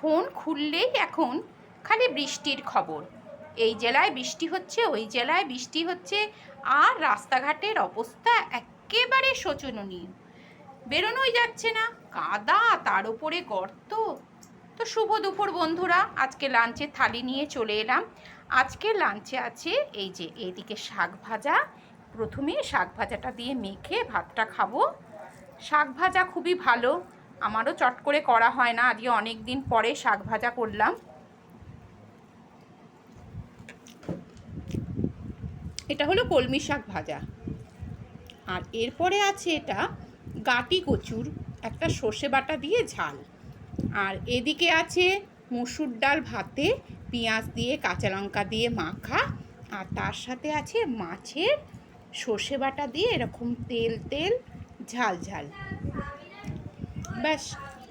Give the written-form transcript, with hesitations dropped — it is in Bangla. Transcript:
ফোন খুললেই এখন খালি বৃষ্টির খবর। এই জেলায় বৃষ্টি হচ্ছে, ওই জেলায় বৃষ্টি হচ্ছে, আর রাস্তাঘাটের অবস্থা একেবারে শোচনীয়। বেরোনোই যাচ্ছে না, কাদা, তার উপরে গর্ত। তো শুভ দুপুর বন্ধুরা, আজকে লাঞ্চের থালি নিয়ে চলে এলাম। আজকে লাঞ্চে আছে এই যে এইদিকে শাক ভাজা। প্রথমে শাক ভাজাটা দিয়ে মেখে ভাতটা খাবো। শাক ভাজা খুবই ভালো, আমারও চট করে করা হয় না, আজকে অনেক দিন পরে শাক ভাজা করলাম। এটা হলো কলমি শাক ভাজা। আর এরপরে আছে এটা গাটি কচুর একটা সর্ষে বাটা দিয়ে ঝাল। আর এদিকে আছে মসুর ডাল ভাতে পেঁয়াজ দিয়ে কাঁচা লঙ্কা দিয়ে মাখা। আর তার সাথে আছে মাছের সর্ষে বাটা দিয়ে এরকম তেল তেল ঝাল ঝাল। ব্যাস,